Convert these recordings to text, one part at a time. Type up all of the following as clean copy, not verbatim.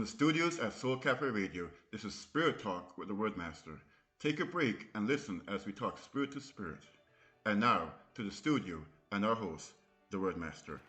the studios at Soul Cafe Radio, this is Spirit Talk with the Wordmaster. Take a break and listen as we talk spirit to spirit. And now, to the studio and our host, the Wordmaster.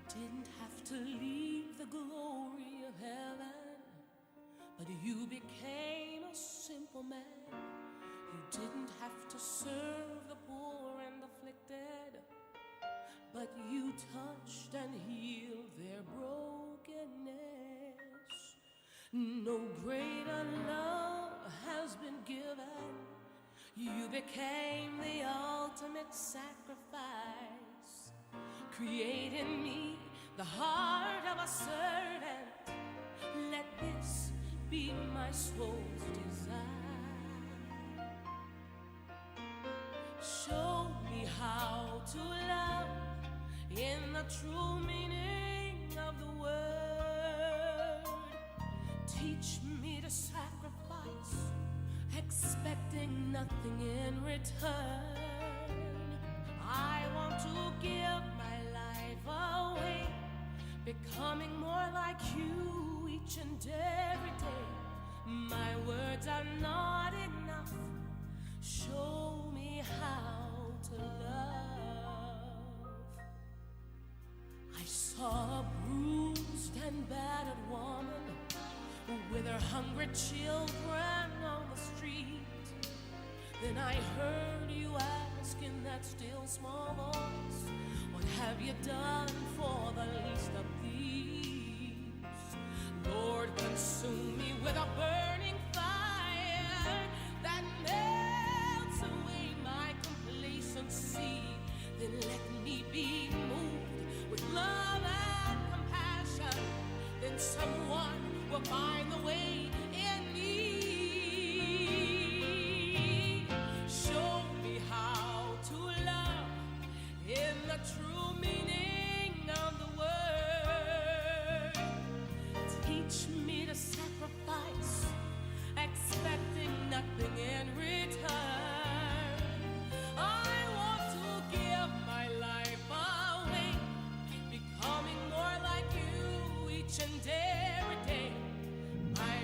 Didn't have to leave the glory of heaven, but you became a simple man. You didn't have to serve the poor and afflicted, but you touched and healed their brokenness. No greater love has been given. You became the ultimate sacrifice, creating me the heart of a servant. Let this be my soul's desire. Show me how to love in the true meaning of the word. Teach me to sacrifice, expecting nothing in return. I want to give my life away, becoming more like you each and every day. My words are not enough. Show me how to love. I saw a bruised and battered woman with her hungry children on the street. Then I heard you ask in that still small voice, what have you done for the least of these? Lord, consume me with a burning fire that melts away my complacency. Then let me be moved with love and compassion. Then someone will find the way in me. Show me how to love in the true meaning of the word. Teach me to sacrifice, expecting nothing in return. I want to give my life away, becoming more like you each and every day. My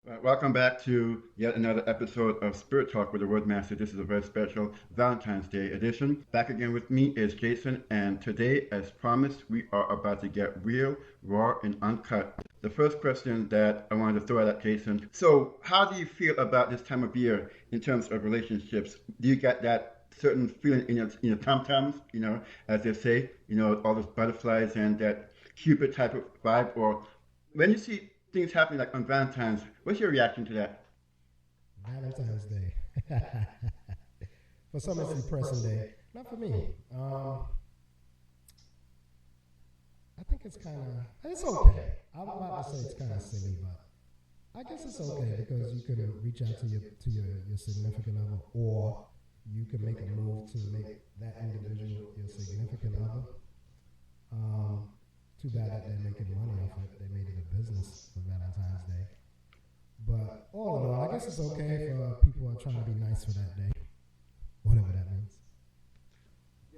Welcome back to yet another episode of Spirit Talk with the Wordmaster. This is a very special Valentine's Day edition. Back again with me is Jason, and today, as promised, we are about to get real, raw, and uncut. The first question that I wanted to throw at Jason. So, how do you feel about this time of year in terms of relationships? Do you get that certain feeling in your tom-toms, as they say, all those butterflies and that Cupid type of vibe? Or when you see things happening like on Valentine's, what's your reaction to that? Valentine's Day. For some, it's depressing day. Not for me. I think it's okay. I'm about to say it's kind of silly, but I guess it's okay because you can reach out to your significant other, or you can make a move to make that individual your significant other. Too bad that they're making money off it. They made it a business for Valentine's Day. But all in all, I guess it's okay for people who are trying to be nice for that day, whatever that means.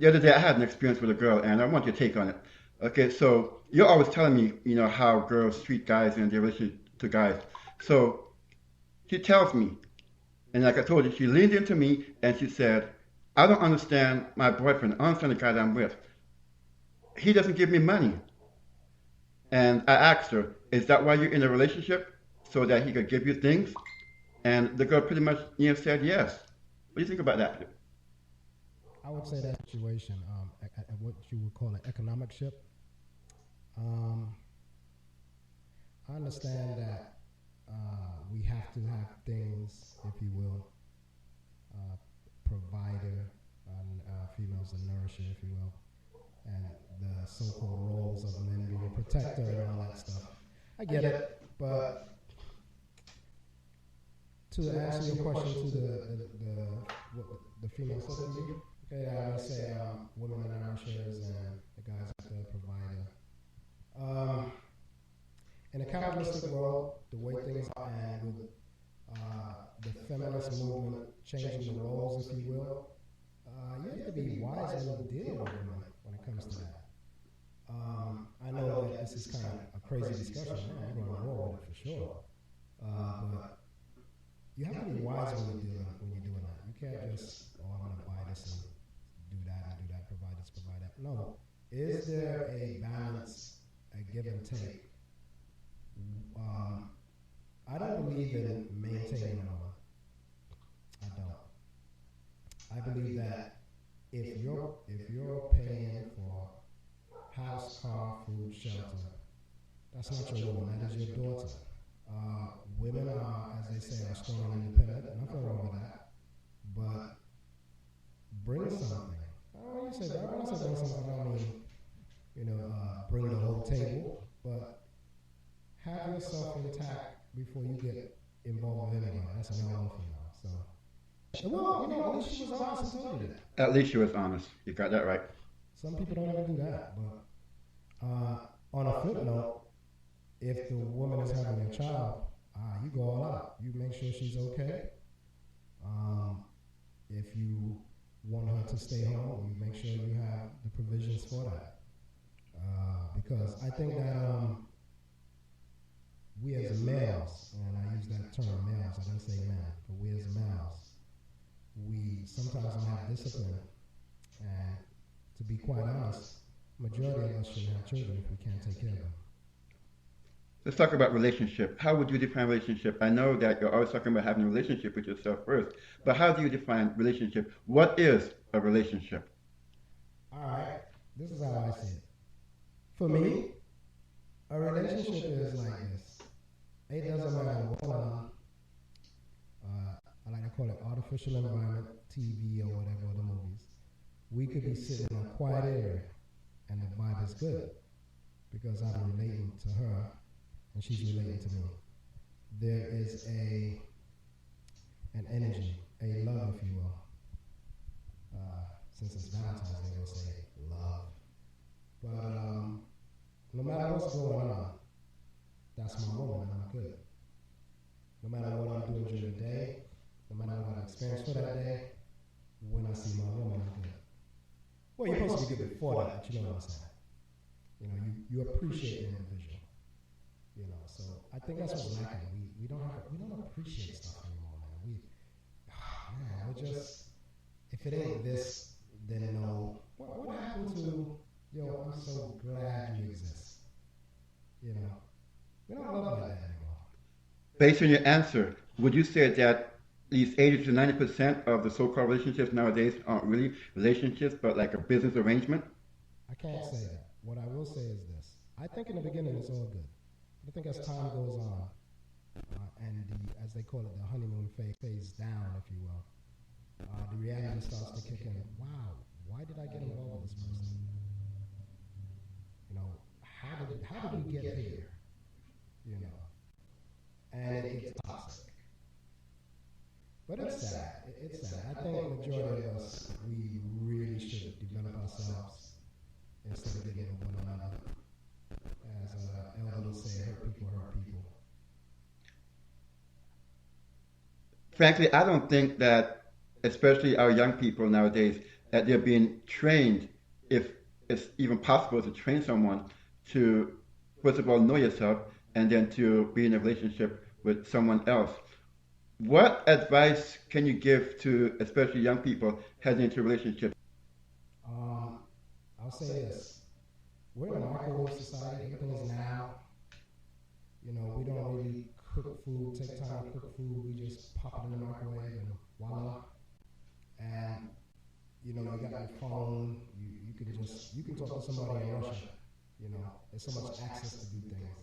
The other day, I had an experience with a girl, and I want your take on it. Okay, so you're always telling me, how girls treat guys and their relationship to guys. So she tells me, and like I told you, she leaned into me and she said, I don't understand my boyfriend. I don't understand the guy that I'm with. He doesn't give me money. And I asked her, is that why you're in a relationship? So that he could give you things? And the girl pretty much said yes. What do you think about that? I would say that situation, at what you would call an economic ship. I understand that we have to have things, if you will, provider, females a nourisher, if you will, and the so-called roles of men being a protector and all that stuff. I get it, but to answer your question to the female said to you, okay, I would say women are nourishers and the guys are the provider. In a capitalistic world, the way things are, and with the feminist movement changing the roles, if you will, you have to be wise when you deal with women when it comes to that. I know that this is kind of a crazy discussion. I'm going to roll with it for sure. But you have to be wise when you're doing that. You can't just, I'm going to buy this and do that, provide this, provide that. No. Is there a balance, a give and take? I don't believe in maintaining one. I don't. I believe that if you're paying for house, car, food, shelter, that's not your woman, that is your daughter. Women are, as they say, are strong and independent. Nothing wrong with that. But bring something. When I say bring something, I don't mean, bring the whole table, but have yourself intact before you get involved with anyone. That's a male or female. So, well, at least she was honest and told you that. At least she was honest. You got that right. Some people don't even do that. But on a flip note, if the woman is having a child, you go all out. You make sure she's okay. If you want her to stay home, you make sure you have the provisions for that. Because I think that we as males, and I use that term males, I didn't say men, but we as males, we sometimes don't have discipline. And to be quite honest, majority of us shouldn't have children if we can't take care of them. Let's talk about relationship. How would you define relationship? I know that you're always talking about having a relationship with yourself first, but how do you define relationship? What is a relationship? All right, this is how I see it. For me, a relationship is like this. It doesn't matter what I like to call it artificial environment, TV or whatever, the movies. We could be sitting in a quiet area and the vibe is good because I'm relating to her and she's relating to me. There is an energy, a love, if you will. Since it's Valentine's Day, we'll say love. But no matter what's going on, that's my woman and I'm good. No matter what I'm doing during the day, no matter what I experience for that day, when I see my woman, I'm good. Well, you're supposed to be good before that, but you know what I'm saying. You appreciate the individual. So I think that's what's lacking. we don't appreciate stuff anymore, man. We're just, if it ain't this, then no. What happened to, yo, I'm so glad you exist? You know, we don't love like that anymore. Based on your answer, would you say that at least 80 to 90% of the so-called relationships nowadays aren't really relationships, but like a business arrangement? I can't say that. What I will say is this. I think in the beginning it's all good. But I think as time goes on, and as they call it, the honeymoon phase down, if you will, the reality starts to kick in. Wow, why did I get involved with this person? You know, how did we get here? You know, and it gets toxic. But it's sad. It's sad. I think the majority of us, we really should develop ourselves instead of getting with one another. As elders say, hurt people hurt people. Frankly, I don't think that, especially our young people nowadays, that they're being trained, if it's even possible to train someone to, first of all, know yourself, and then to be in a relationship with someone else. What advice can you give to, especially young people, heading into relationships? I'll say this. We're in a microwave society. Everything is now. You know, we don't really cook food, take time to cook food. We just pop it in the microwave and voila. And, you know, you got your phone. You can talk to somebody in Russia. You know, there's so much access to do things.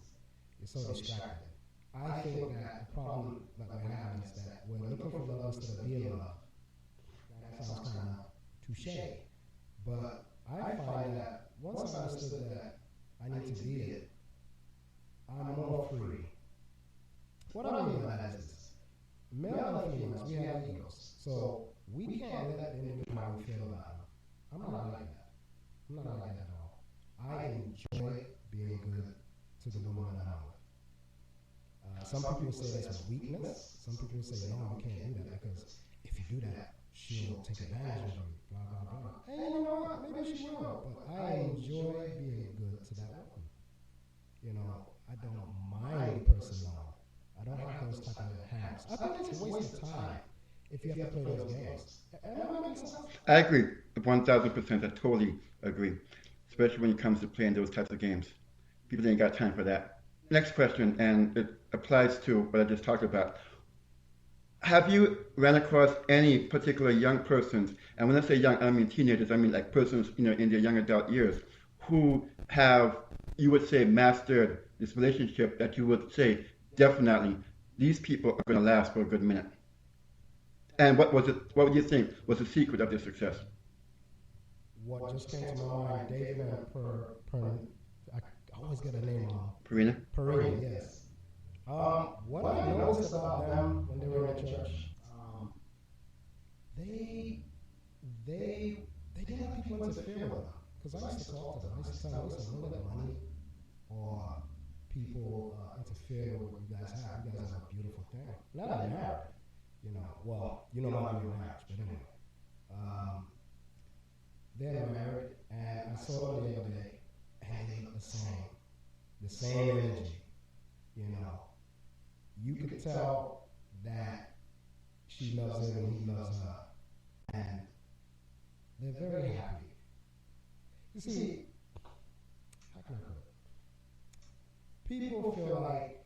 You're so distracted. I think that the problem that we're having is that we're looking for love instead of being loved. That sounds kind of touche. But I find that once I understood that I need to be it, I'm more free. What I mean by that is this. Male and females, we have egos. So we can't let them know how we feel about them. I'm not like that. I'm not like that at all. I enjoy being good to the woman that I'm with. Some people say that's a weakness. Some people say, no, you can't do that because if you do that, she'll take advantage of you, blah, blah, blah. And you know what? Maybe she will. But I enjoy being good to that woman. You know, I don't mind the person knowing. I don't have those type of hands. I think it's a waste of time if you have to play those games. Am I making sense? I agree, 1,000%. I totally agree, especially when it comes to playing those types of games. People ain't got time for that. Next question, and it applies to what I just talked about. Have you ran across any particular young persons, and when I say young, I don't mean teenagers, I mean like persons, you know, in their young adult years, who have, you would say, mastered this relationship that you would say, definitely, these people are going to last for a good minute? And what would you think was the secret of their success? What just came to my mind, David and I always get a name wrong. Perina, yes. What I noticed about them when they were in church, they didn't let people interfere with them. Because I used to talk to them. I used to tell them, listen, don't let money or people interfere with what you guys have. You guys have a beautiful thing. Now that I'm married, you know, well, you know my view of marriage, but anyway. They're married, and I saw them the other day, and they look the same energy, you know. You could tell that she loves him and he loves her, and they're very happy. You see, how can I put it? People feel like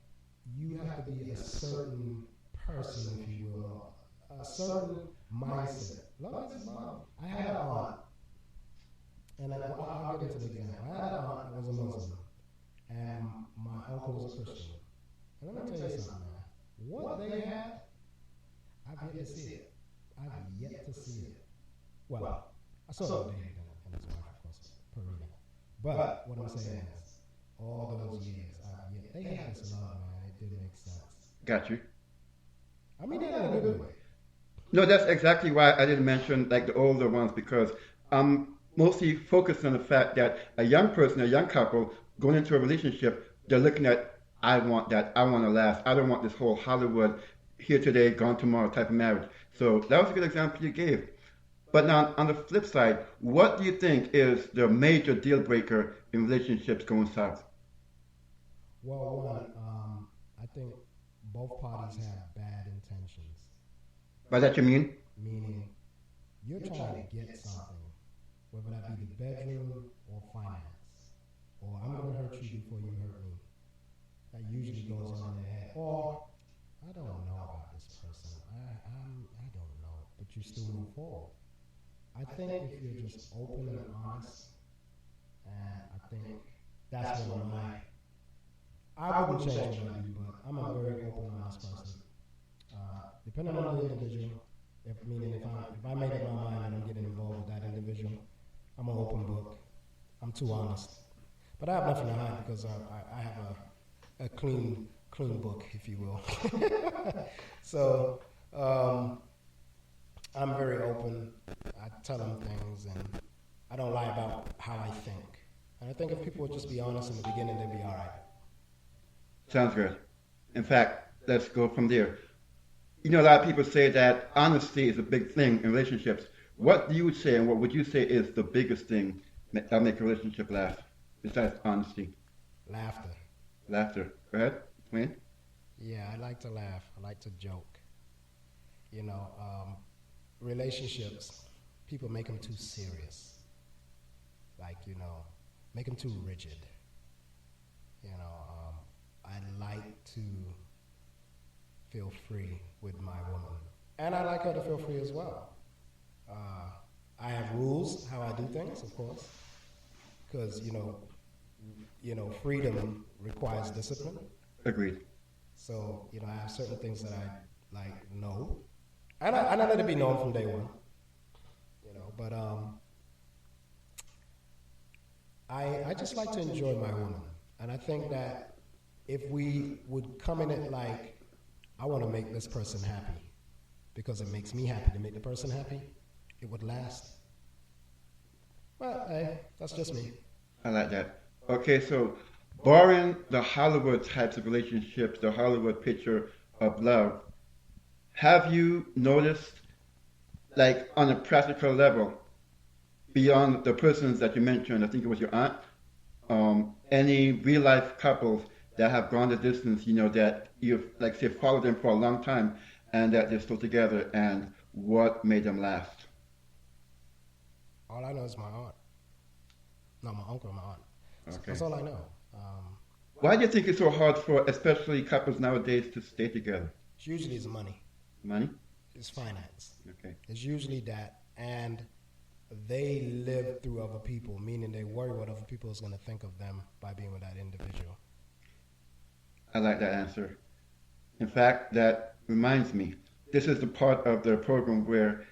you have to be a certain person, if you will, a certain mindset. Love is love. I had an aunt, and I'll get into the example. I had an aunt that was a Muslim, and my uncle was a Christian. And let me tell you something, man. What they had, I've yet to see it. I've yet to see it. Well, I saw David and his wife, of course, Perina. But what I'm saying is, all those years, they had this love, man. It didn't make sense. Got you. I mean, that in a good way. No, that's exactly why I didn't mention like the older ones, because I'm mostly focused on the fact that a young person, a young couple, going into a relationship, they're looking at, I want that, I want to last, I don't want this whole Hollywood, here today, gone tomorrow type of marriage. So that was a good example you gave. But now, on the flip side, what do you think is the major deal breaker in relationships going south? Well, one, I think both parties have bad intentions. By that you mean? Meaning, you're trying to get something, whether that be the bedroom or finance, or I'm going to hurt you before you hurt me. That usually goes on in their head. Or, I don't know about this person. I don't know, but you still move forward. I think if you're just open and honest, and I think that's where I wouldn't change what I do, but I'm a very open, honest person. Depending on the individual, if I make up my mind and I'm getting involved with that individual, I'm an open book. I'm too honest. But I have nothing to hide because I have a clean book, if you will. So I'm very open. I tell them things, and I don't lie about how I think. And I think if people would just be honest in the beginning, they'd be all right. Sounds good. In fact, let's go from there. You know, a lot of people say that honesty is a big thing in relationships. What do you say, and what would you say is the biggest thing that make a relationship last, besides honesty? Laughter. Laughter. Go ahead. Explain. Yeah, I like to laugh. I like to joke. You know, relationships, people make them too serious. Like, you know, make them too rigid. You know, I like to feel free with my woman. And I like her to feel free as well. I have rules how I do things, of course, because, you know, freedom requires discipline. Agreed. So, you know, I have certain things that I like know. And I let it be known from day one. You know, but I just like to enjoy my woman. And I think that if we would come in it like, I want to make this person happy because it makes me happy to make the person happy, it would last. Well, hey, that's just me. I like that. Okay, so barring the Hollywood types of relationships, the Hollywood picture of love, have you noticed, like on a practical level, beyond the persons that you mentioned, I think it was your aunt, any real life couples that have gone the distance, you know, that you've, like, say, followed them for a long time and that they're still together, and what made them last? All I know is my aunt. No, my uncle and my aunt. Okay. That's all I know. Why do you think it's so hard for, especially couples nowadays, to stay together? It's usually it's money. Money? It's finance. Okay. It's usually that. And they live through other people, meaning they worry what other people is going to think of them by being with that individual. I like that answer. In fact, that reminds me, this is the part of the program where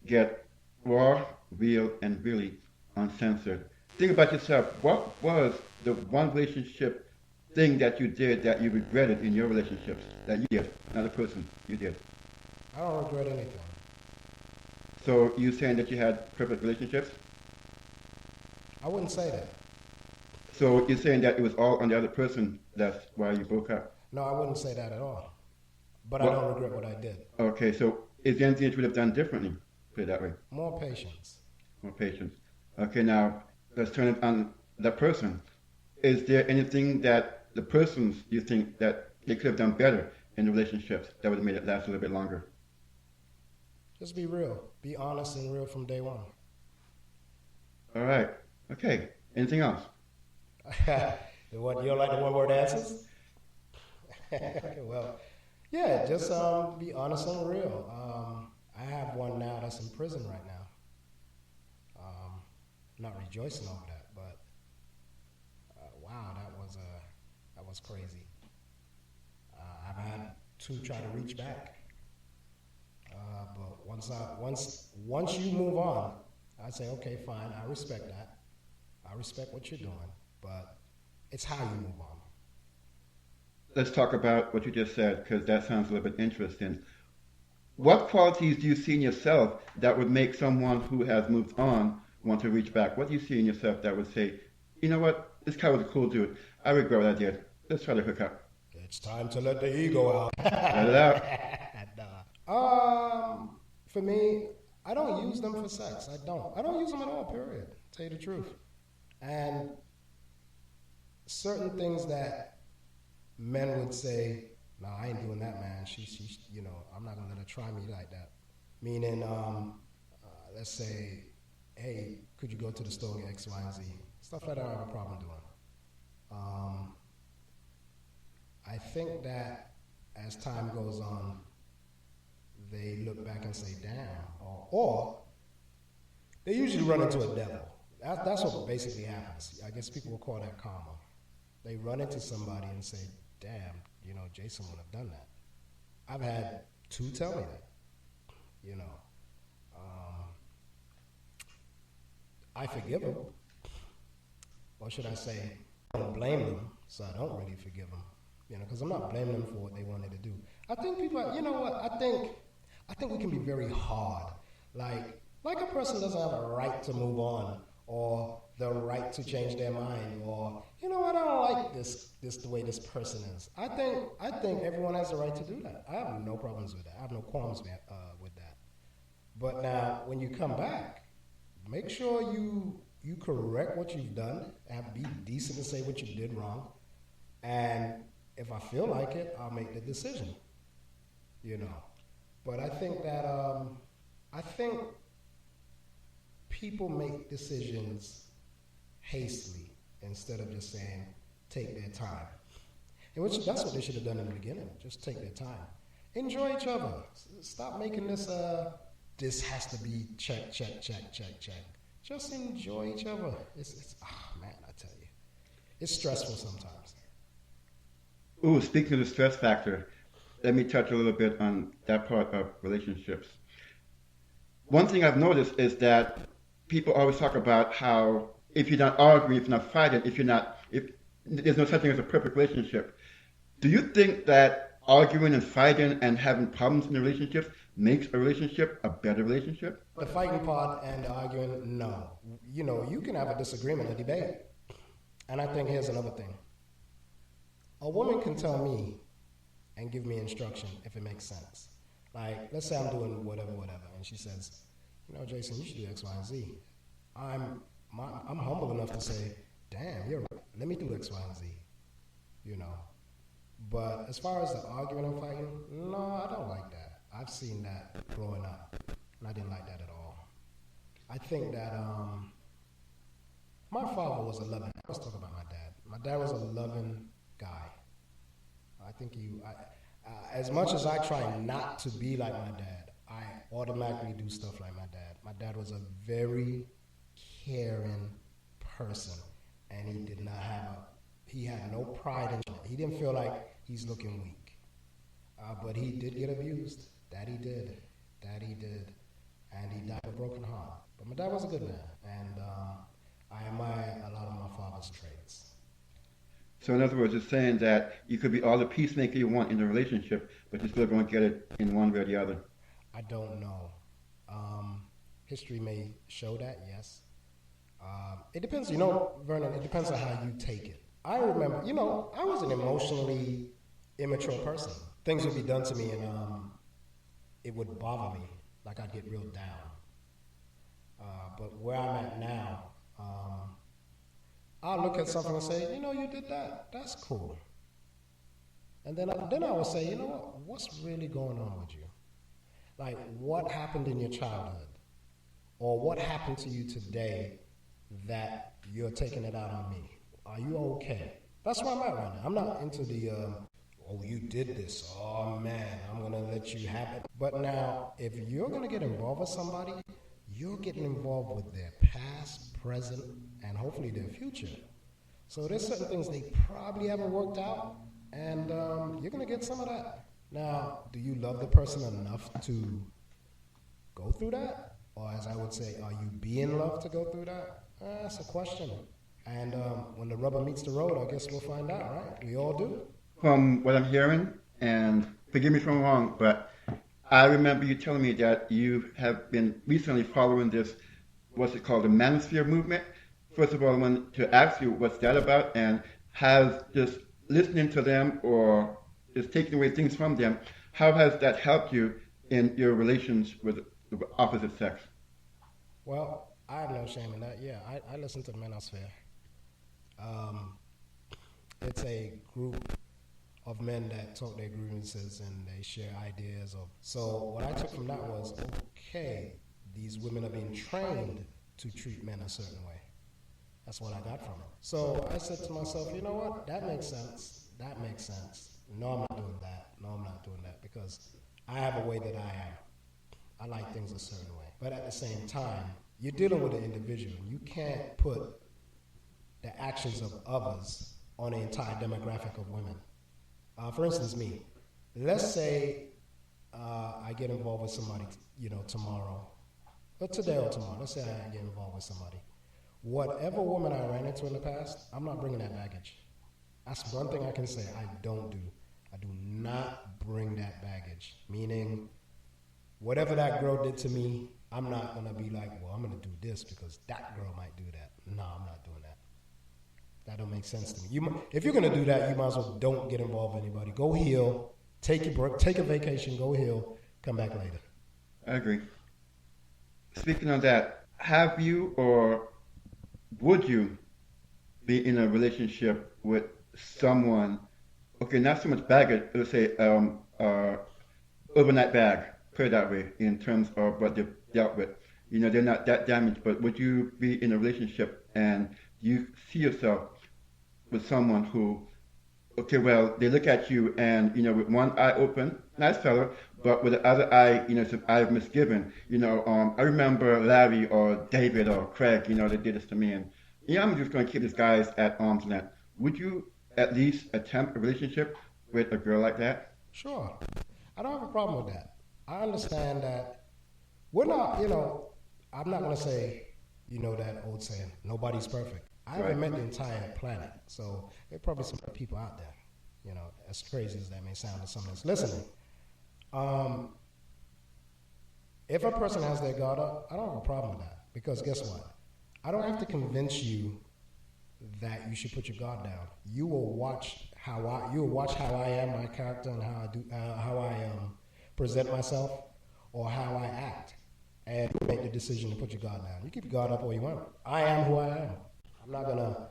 get raw, real, and really uncensored. Think about yourself. What was the one relationship thing that you did that you regretted in your relationships? That you did, not the person, you did. I don't regret anything. So you saying that you had perfect relationships? I wouldn't say that. So you're saying that it was all on the other person, that's why you broke up? No, I wouldn't say that at all. But Well, I don't regret what I did. Okay, so is there anything that you would have done differently? Put it that way. More patience. More patience. Okay, now let's turn it on the person. Is there anything that the persons you think that they could have done better in the relationships that would have made it last a little bit longer? Just be real. Be honest and real from day one. All right. Okay. Anything else? You don't like the one-word answers? Well, yeah, just be honest and real. I have one now that's in prison right now. Not rejoicing over that, but wow, that was crazy. I've had to try to reach back, but once you move on, I say, okay, fine, I respect that. I respect what you're doing, but it's how you move on. Let's talk about what you just said, because that sounds a little bit interesting. What qualities do you see in yourself that would make someone who has moved on want to reach back? What do you see in yourself that would say, you know what, this guy was a cool dude. I regret what I did. Let's try to hook up. It's time to let the ego out. Let it out. For me, I don't use them for sex. I don't use them at all, period. Tell you the truth. And certain things that men would say No, I ain't doing that, man. I'm not gonna let her try me like that. Meaning, let's say, hey, could you go to the store and get X, Y, and Z? Stuff like that I don't have a problem doing. Um, I think that as time goes on, they look back and say, damn, or they usually run into a devil. That's what basically happens. I guess people will call that karma. They run into somebody and say, damn, Jason would have done that. I've had two tell me that, I forgive them. Or should I say, I don't blame them, so I don't really forgive them. Because I'm not blaming them for what they wanted to do. I think people, you know what? I think we can be very hard. Like a person doesn't have a right to move on, or the right to change their mind, or I don't like this the way this person is. I think everyone has the right to do that. I have no problems with that. I have no qualms with that. But now, when you come back, make sure you correct what you've done and be decent to say what you did wrong. And if I feel like it, I'll make the decision. But I think that people make decisions hastily instead of just saying take their time. And that's what they should have done in the beginning. Just take their time. Enjoy each other. Stop making this this has to be check. Just enjoy each other. It's man, I tell you, it's stressful sometimes. Ooh, speaking of the stress factor, let me touch a little bit on that part of relationships. One thing I've noticed is that people always talk about how if you're not arguing, if you're not fighting, if there's no such thing as a perfect relationship. Do you think that arguing and fighting and having problems in relationships makes a relationship a better relationship? The fighting part and the arguing, no. You can have a disagreement, a debate. And I think here's another thing. A woman can tell me and give me instruction if it makes sense. Like, let's say I'm doing whatever, and she says, Jason, you should do X, Y, and Z. I'm humble enough to say, damn, you're right. Let me do X, Y, and Z. But as far as the arguing and fighting, no, I don't like that. I've seen that growing up, and I didn't like that at all. I think that my father was a loving. Let's talk about my dad. My dad was a loving guy. I think as much as I try not to be like my dad, I automatically do stuff like my dad. My dad was a very caring person, and he had no pride in it. He didn't feel like he's looking weak. But he did get abused. That he did. And he died with a broken heart. But my dad was a good man, and I admire a lot of my father's traits. So in other words, it's saying that you could be all the peacemaker you want in a relationship, but you're still going to get it in one way or the other. I don't know. History may show that, yes. It depends, Vernon, it depends on how you take it. I remember, I was an emotionally immature person. Things would be done to me and it would bother me, like I'd get real down. But where I'm at now, I'll look at something and say, you did that. That's cool. And then I will say, what's really going on with you? Like, what happened in your childhood? Or what happened to you today that you're taking it out on me? Are you okay? That's where I'm at right now. I'm not into the, you did this. Oh, man, I'm going to let you have it. But now, if you're going to get involved with somebody, you're getting involved with their past, present, and hopefully their future. So there's certain things they probably haven't worked out, and you're going to get some of that. Now, do you love the person enough to go through that? Or as I would say, are you being loved to go through that? That's a question. And when the rubber meets the road, I guess we'll find out, right? We all do. From what I'm hearing, and forgive me if I'm wrong, but I remember you telling me that you have been recently following this, what's it called, the Manosphere movement. First of all, I want to ask you what's that about, and has just listening to them or just taking away things from them, how has that helped you in your relations with the opposite sex? Well, I have no shame in that. Yeah, I listen to the Manosphere. It's a group of men that talk their grievances and they share ideas of. So what I took from that was, okay, these women are being trained to treat men a certain way. That's what I got from it. So I said to myself, you know what? That makes sense. That makes sense. No, I'm not doing that. No, I'm not doing that because I have a way that I am. I like things a certain way. But at the same time, you're dealing with an individual. You can't put the actions of others on the entire demographic of women. For instance, me. Let's say I get involved with somebody, tomorrow, or today or tomorrow. Let's say I get involved with somebody. Whatever woman I ran into in the past, I'm not bringing that baggage. That's one thing I can say I don't do. I do not bring that baggage. Meaning, whatever that girl did to me, I'm not going to be like, well, I'm going to do this because that girl might do that. No, I'm not doing that. That don't make sense to me. If you're going to do that, you might as well don't get involved with anybody. Go heal, take a vacation, go heal, come back later. I agree. Speaking of that, have you or would you be in a relationship with someone, okay, not so much baggage, let's say overnight bag, put it that way, in terms of what they've dealt with. They're not that damaged, but would you be in a relationship and you see yourself with someone who, okay, well, they look at you and, with one eye open, nice fella, but with the other eye, some eye of misgiving. I remember Larry or David or Craig, they did this to me, and I'm just going to keep these guys at arm's length. Would you at least attempt a relationship with a girl like that? Sure. I don't have a problem with that. I understand that we're not, I'm not going to say, that old saying, nobody's perfect. I haven't met the entire planet, so there are probably some people out there, as crazy as that may sound to someone that's listening. If a person has their guard up, I don't have a problem with that, because guess what? I don't have to convince you that you should put your guard down. You will watch how I am, my character, and how I present myself, or how I act, and you make the decision to put your guard down. You keep your guard up all you want. I am who I am. I'm not gonna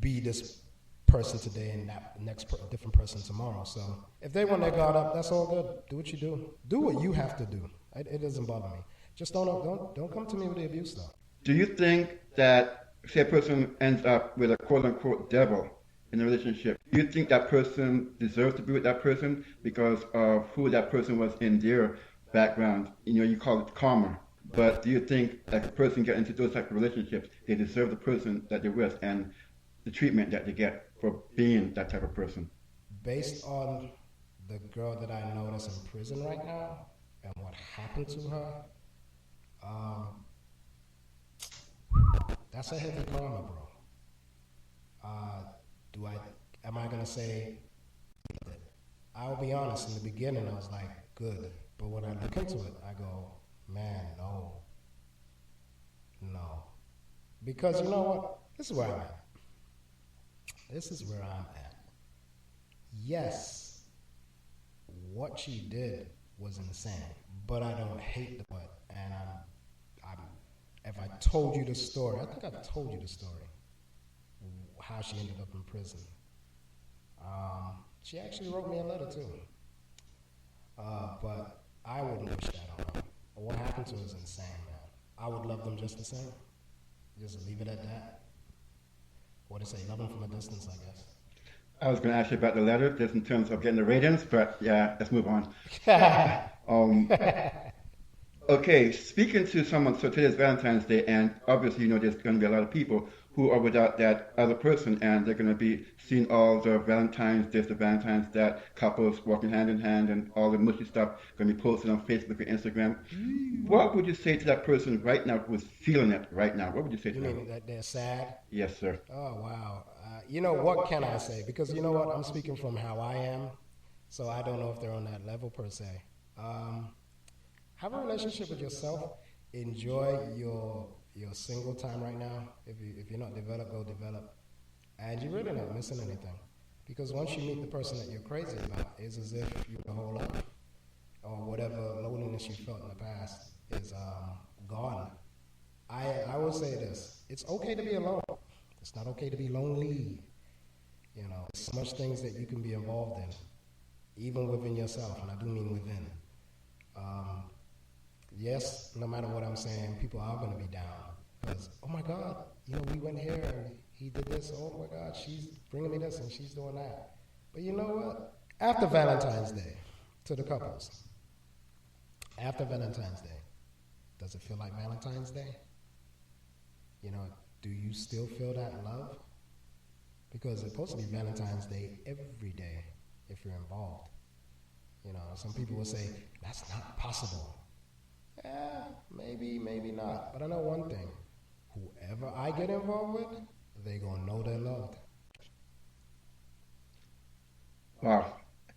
be this person today and that different person tomorrow. So if they want their guard up, that's all good. Do what you do. Do what you have to do. It doesn't bother me. Just don't come to me with the abuse though. Do you think that, say a person ends up with a quote-unquote devil in a relationship, do you think that person deserves to be with that person because of who that person was in their background? You call it karma. But do you think that a person get into those type of relationships, they deserve the person that they're with and the treatment that they get for being that type of person? Based on the girl that I know that's in prison right now and what happened to her, that's a heavy karma, bro. Am I gonna say? I'll be honest. In the beginning, I was like, good, but when I look into it, I go, man, no, because you know what? This is where I'm at. Yes, what she did was insane, but I don't hate the butt, and if I told you the story, I think I told you the story, how she ended up in prison. She actually wrote me a letter too, but I wouldn't wish that on her. What happened to her is insane, man. I would love them just the same. Just leave it at that. What do you say? Love them from a distance, I guess. I was going to ask you about the letter, just in terms of getting the ratings, but yeah, let's move on. Okay, speaking to someone, so today's Valentine's Day, and obviously, there's going to be a lot of people who are without that other person, and they're going to be seeing all the Valentine's this, the Valentine's that, couples walking hand in hand, and all the mushy stuff going to be posted on Facebook or Instagram. What would you say to that person right now who's feeling it right now? What would you say to them? You mean that they're sad? Yes, sir. Oh, wow. What can I say? Because you know what? I'm speaking from how I am, so I don't know if they're on that level per se. Have a relationship with yourself. Enjoy your single time right now. If you're not developed, go develop. And you're really not missing anything. Because once you meet the person that you're crazy about, it's as if your whole life or whatever loneliness you felt in the past is gone. I will say this. It's okay to be alone. It's not okay to be lonely. There's so much things that you can be involved in. even within yourself, and I do mean within. Um, yes, no matter what I'm saying, people are going to be down because, oh my God, we went here and he did this. Oh my God, she's bringing me this and she's doing that. But you know what? After Valentine's Day, to the couples, after Valentine's Day, does it feel like Valentine's Day? Do you still feel that love? Because it's supposed to be Valentine's Day every day if you're involved. Some people will say, that's not possible. Yeah, maybe not. But I know one thing. Whoever I get involved with, they're going to know they're loved. Wow.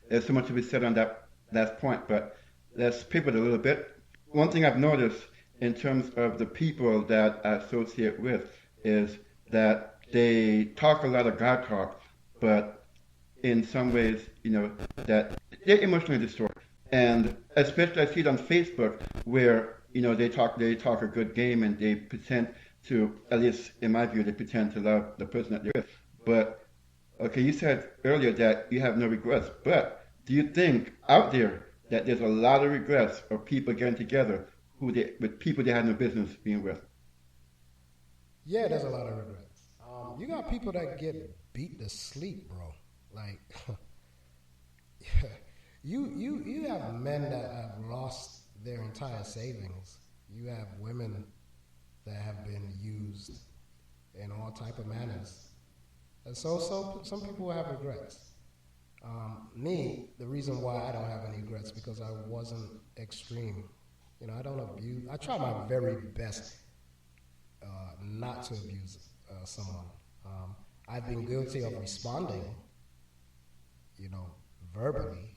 There's so much to be said on that last point, but let's pivot a little bit. One thing I've noticed in terms of the people that I associate with is that they talk a lot of God talk, but in some ways, that they're emotionally destroyed. And especially I see it on Facebook where, they talk a good game and they pretend to, at least in my view, they pretend to love the person that they're with. But, okay, you said earlier that you have no regrets, but do you think out there that there's a lot of regrets of people getting together with people they had no business being with? Yeah, there's a lot of regrets. You got people that get beat to sleep, bro. Like, you have men that have lost their entire savings. You have women that have been used in all type of manners. And so some people have regrets. Me, the reason why I don't have any regrets because I wasn't extreme. I don't abuse. I try my very best not to abuse someone. I've been guilty of responding, verbally,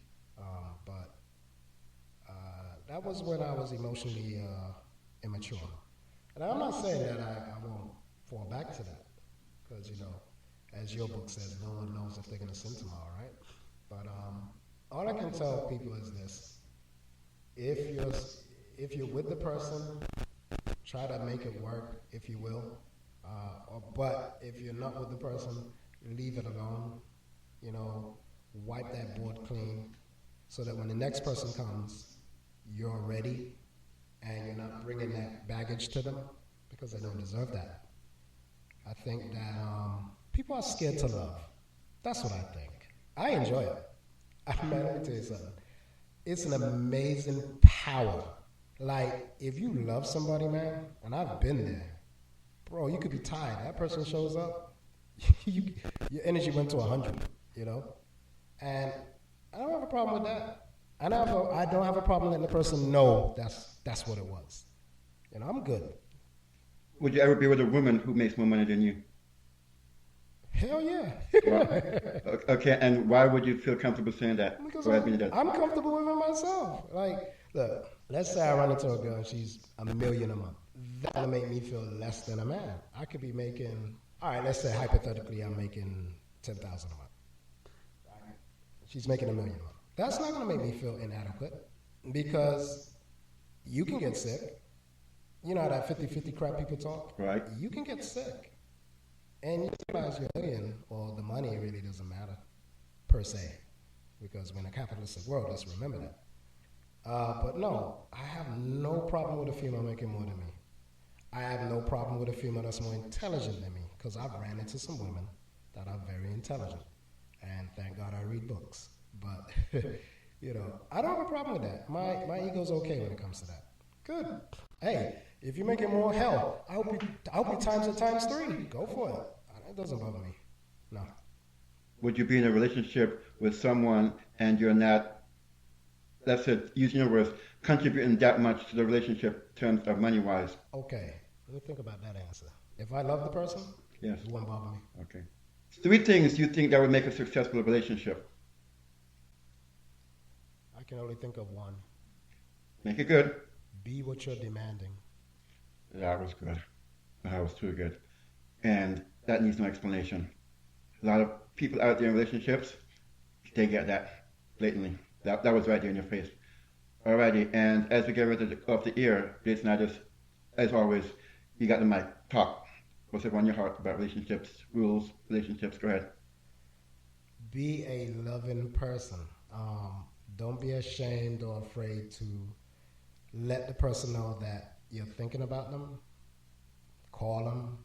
but that was when I was emotionally immature. And I'm not saying that I won't fall back to that, because as your book says, no one knows if they're going to sin tomorrow, right? But all I can tell people is this: if you're with the person, try to make it work, if you will. But if you're not with the person, leave it alone. Wipe that board clean, so that when the next person comes, you're ready, and you're not bringing that baggage to them because they don't deserve that. I think that people are scared to love. That's what I think. I enjoy it. Man, let me tell you something. It's an amazing power. Like, if you love somebody, man, and I've been there, bro, you could be tired. That person shows up, your energy went to 100, And I don't have a problem with that. I don't have a problem letting the person know that's what it was. I'm good. Would you ever be with a woman who makes more money than you? Hell yeah. Wow. Okay, and why would you feel comfortable saying that? Because I'm comfortable with it myself. Like, look, let's say I run into a girl and she's $1 million a month. That'll make me feel less than a man. I could be making, all right, let's say hypothetically I'm making $10,000 a month. She's making $1 million a month. That's not going to make me feel inadequate, because you can get sick. You know how that 50-50 crap people talk? Right. You can get sick. And you realize your million, or the money really doesn't matter, per se. Because we're in a capitalistic world, let's remember that. But no, I have no problem with a female making more than me. I have no problem with a female that's more intelligent than me, because I've ran into some women that are very intelligent. And thank God I read books. But, I don't have a problem with that. My ego's okay when it comes to that. Good. Hey, if you're making more, hell, I hope you times it times 3. Go for it. It doesn't bother me. No. Would you be in a relationship with someone and you're not, let's say, using your words, contributing that much to the relationship in terms of money-wise? Okay. Let me think about that answer. If I love the person, yes, it won't bother me. Okay. 3 things you think that would make a successful relationship. I can only think of one. Make it good. Be what you're demanding. That was good. That was too good. And that needs no explanation. A lot of people out there in relationships, they get that blatantly. That was right there in your face. Alrighty, and as we get ready off the air, Jason, as always, you got the mic. Talk. What's on your heart about relationships, rules, relationships? Go ahead. Be a loving person. Don't be ashamed or afraid to let the person know that you're thinking about them. Call them,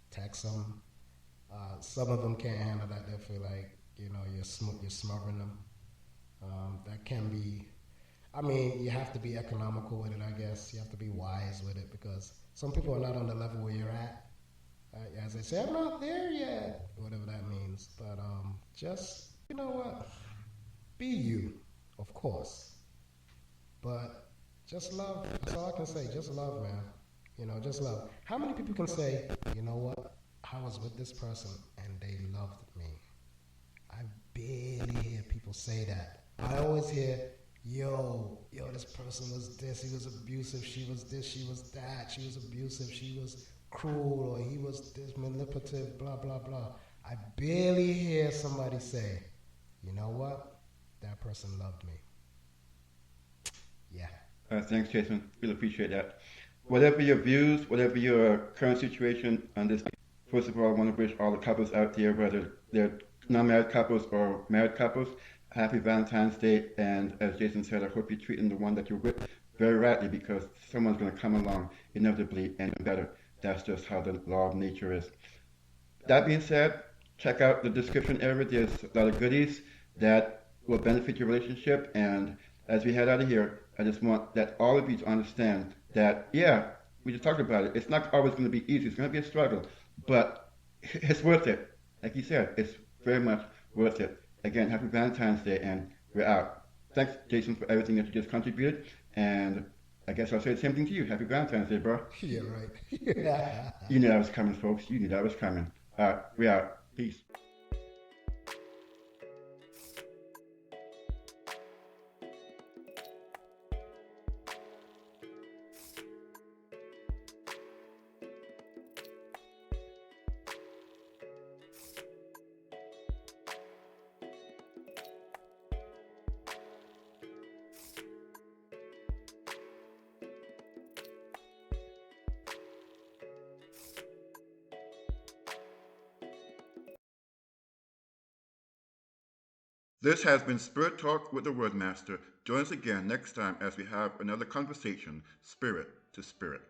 text them. Some of them can't handle that. They feel like you're smothering them. That can be. I mean, you have to be economical with it. I guess you have to be wise with it because some people are not on the level where you're at. As I say, I'm not there yet, whatever that means. But just what, be you, of course. But just love. That's all I can say. Just love, man. Just love. How many people can say, you know what? I was with this person and they loved me. I barely hear people say that. I always hear, this person was this, he was abusive, she was this, she was that, she was abusive, she was cruel, or he was this manipulative, blah, blah, blah. I barely hear somebody say, you know what? That person loved me. Yeah. Thanks, Jason. Really appreciate that. Whatever your views, whatever your current situation on this, first of all, I want to wish all the couples out there, whether they're non-married couples or married couples, happy Valentine's Day. And as Jason said, I hope you're treating the one that you're with very rightly because someone's going to come along inevitably and better. That's just how the law of nature is. That being said, check out the description area. There's a lot of goodies that will benefit your relationship. And as we head out of here, I just want that all of you to understand that, yeah, we just talked about it. It's not always going to be easy. It's going to be a struggle, but it's worth it. Like you said, it's very much worth it. Again, happy Valentine's Day, and we're out. Thanks, Jason, for everything that you just contributed. And I guess I'll say the same thing to you. Happy Valentine's Day, bro. Yeah, right. Yeah. You knew that was coming, folks. You knew that was coming. All right, we out. Peace. This has been Spirit Talk with the Wordmaster. Join us again next time as we have another conversation, spirit to spirit.